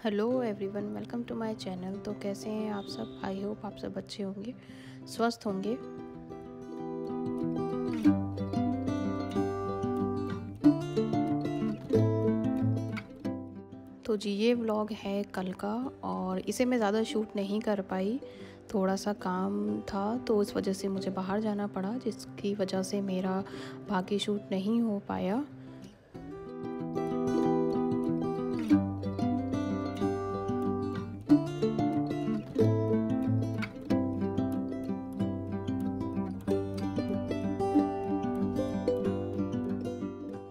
Hello everyone, welcome to my channel. तो कैसे हैं आप सब? आई होप आप सब अच्छे होंगे, स्वस्थ होंगे। तो जी, ये व्लॉग है कल का और इसे मैं ज़्यादा शूट नहीं कर पाई। थोड़ा सा काम था तो इस वजह से मुझे बाहर जाना पड़ा, जिसकी वजह से मेरा बाकी शूट नहीं हो पाया।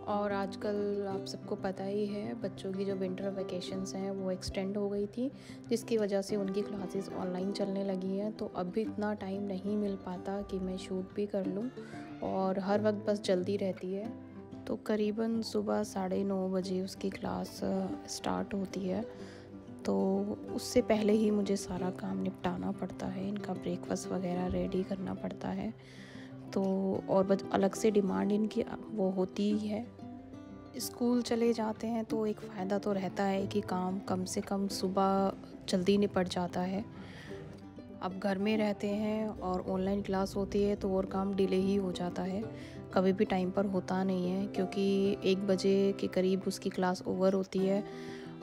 और आजकल आप सबको पता ही है, बच्चों की जो विंटर वैकेशंस हैं वो एक्सटेंड हो गई थी, जिसकी वजह से उनकी क्लासेस ऑनलाइन चलने लगी हैं। तो अब भी इतना टाइम नहीं मिल पाता कि मैं शूट भी कर लूँ, और हर वक्त बस जल्दी रहती है। तो करीबन सुबह 9:30 बजे उसकी क्लास स्टार्ट होती है, तो उससे पहले ही मुझे सारा काम निपटाना पड़ता है। इनका ब्रेकफास्ट वगैरह रेडी करना पड़ता है। तो और बस अलग से डिमांड इनकी वो होती ही है। स्कूल चले जाते हैं तो एक फ़ायदा तो रहता है कि काम कम से कम सुबह जल्दी निपट जाता है। अब घर में रहते हैं और ऑनलाइन क्लास होती है तो और काम डिले ही हो जाता है, कभी भी टाइम पर होता नहीं है, क्योंकि 1 बजे के करीब उसकी क्लास ओवर होती है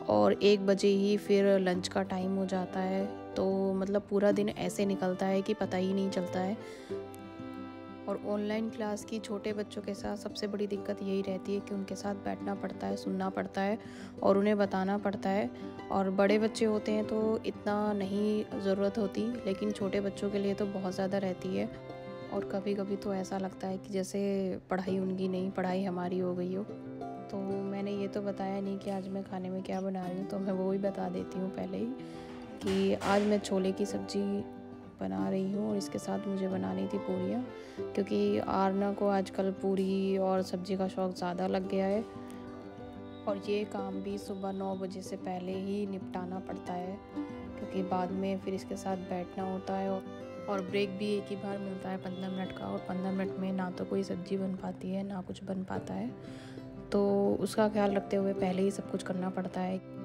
और 1 बजे ही फिर लंच का टाइम हो जाता है। तो मतलब पूरा दिन ऐसे निकलता है कि पता ही नहीं चलता है। और ऑनलाइन क्लास की छोटे बच्चों के साथ सबसे बड़ी दिक्कत यही रहती है कि उनके साथ बैठना पड़ता है, सुनना पड़ता है और उन्हें बताना पड़ता है। और बड़े बच्चे होते हैं तो इतना नहीं ज़रूरत होती, लेकिन छोटे बच्चों के लिए तो बहुत ज़्यादा रहती है। और कभी कभी तो ऐसा लगता है कि जैसे पढ़ाई उनकी नहीं, पढ़ाई हमारी हो गई हो। तो मैंने ये तो बताया नहीं कि आज मैं खाने में क्या बना रही हूँ, तो मैं वो भी बता देती हूँ पहले ही कि आज मैं छोले की सब्ज़ी बना रही हूँ और इसके साथ मुझे बनानी थी पूरियाँ, क्योंकि आरना को आजकल पूरी और सब्ज़ी का शौक़ ज़्यादा लग गया है। और ये काम भी सुबह 9 बजे से पहले ही निपटाना पड़ता है, क्योंकि बाद में फिर इसके साथ बैठना होता है। और ब्रेक भी एक ही बार मिलता है 15 मिनट का, और 15 मिनट में ना तो कोई सब्ज़ी बन पाती है ना कुछ बन पाता है। तो उसका ख्याल रखते हुए पहले ही सब कुछ करना पड़ता है।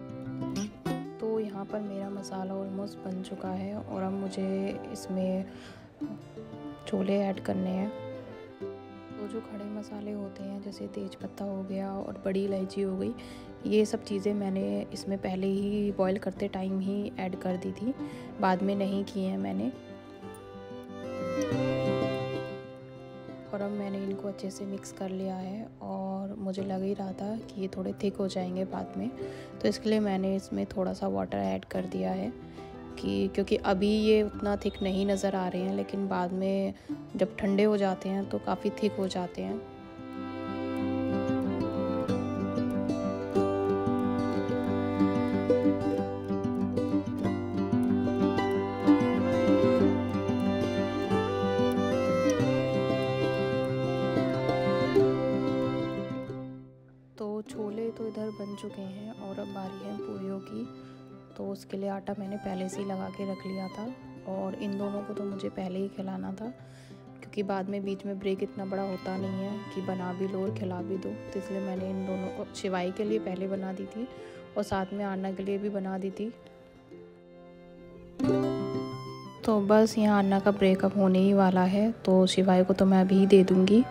तो यहाँ पर मेरा मसाला ऑलमोस्ट बन चुका है और अब मुझे इसमें छोले ऐड करने हैं। तो जो खड़े मसाले होते हैं, जैसे तेज पत्ता हो गया और बड़ी इलायची हो गई, ये सब चीज़ें मैंने इसमें पहले ही बॉईल करते टाइम ही ऐड कर दी थी, बाद में नहीं की हैं मैंने। और अब मैंने इनको अच्छे से मिक्स कर लिया है और मुझे लग ही रहा था कि ये थोड़े थिक हो जाएंगे बाद में, तो इसके लिए मैंने इसमें थोड़ा सा वाटर ऐड कर दिया है कि क्योंकि अभी ये उतना थिक नहीं नज़र आ रहे हैं, लेकिन बाद में जब ठंडे हो जाते हैं तो काफ़ी थिक हो जाते हैं। तो छोले तो इधर बन चुके हैं और अब बारी है पूरियों की। तो उसके लिए आटा मैंने पहले से ही लगा के रख लिया था, और इन दोनों को तो मुझे पहले ही खिलाना था, क्योंकि बाद में बीच में ब्रेक इतना बड़ा होता नहीं है कि बना भी लो और खिला भी दो। तो इसलिए मैंने इन दोनों को शिवाई के लिए पहले बना दी थी और साथ में आरना के लिए भी बना दी थी। तो बस यहाँ आरना का ब्रेकअप होने ही वाला है, तो शिवाई को तो मैं अभी ही दे दूँगी।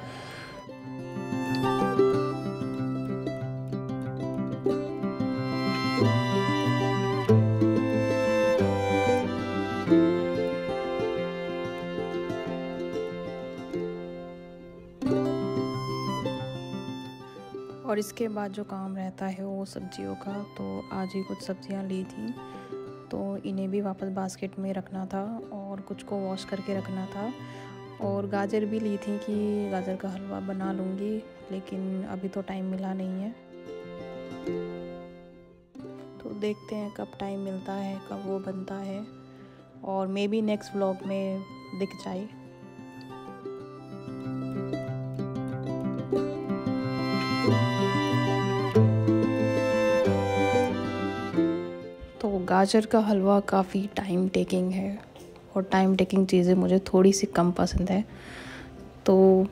और इसके बाद जो काम रहता है वो सब्जियों का, तो आज ही कुछ सब्जियां ली थी, तो इन्हें भी वापस बास्केट में रखना था और कुछ को वॉश करके रखना था। और गाजर भी ली थी कि गाजर का हलवा बना लूँगी, लेकिन अभी तो टाइम मिला नहीं है। तो देखते हैं कब टाइम मिलता है, कब वो बनता है, और मे बी नेक्स्ट व्लॉग में दिख जाए। तो गाजर का हलवा काफ़ी टाइम टेकिंग है, और टाइम टेकिंग चीज़ें मुझे थोड़ी सी कम पसंद है, तो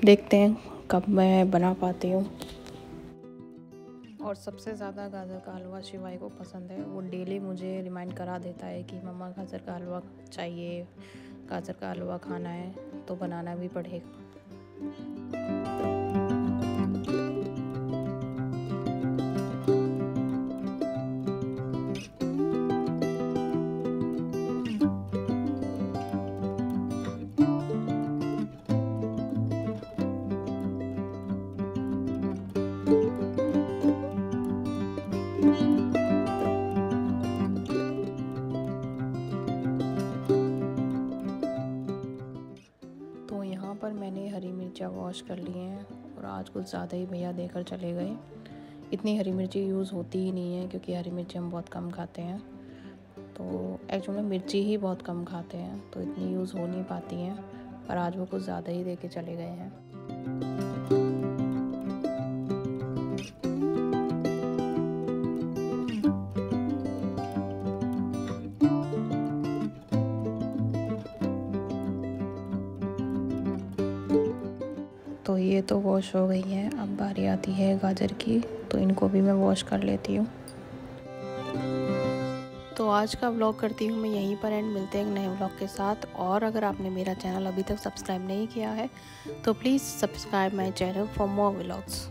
देखते हैं कब मैं बना पाती हूँ। और सबसे ज़्यादा गाजर का हलवा शिवाय को पसंद है। वो डेली मुझे रिमाइंड करा देता है कि मम्मा गाजर का हलवा चाहिए, गाजर का हलवा खाना है, तो बनाना भी पड़ेगा। तो यहाँ पर मैंने हरी मिर्चा वॉश कर ली हैं और आज कुछ ज़्यादा ही भैया देकर चले गए। इतनी हरी मिर्ची यूज़ होती ही नहीं है क्योंकि हरी मिर्ची हम बहुत कम खाते हैं। तो एक्चुअल में मिर्ची ही बहुत कम खाते हैं तो इतनी यूज़ हो नहीं पाती हैं, पर आज वो कुछ ज़्यादा ही दे के चले गए हैं। तो ये तो वॉश हो गई है, अब बारी आती है गाजर की, तो इनको भी मैं वॉश कर लेती हूँ। तो आज का व्लॉग करती हूँ मैं यहीं पर एंड, मिलते हैं एक नए व्लॉग के साथ। और अगर आपने मेरा चैनल अभी तक सब्सक्राइब नहीं किया है तो please subscribe my channel for more vlogs.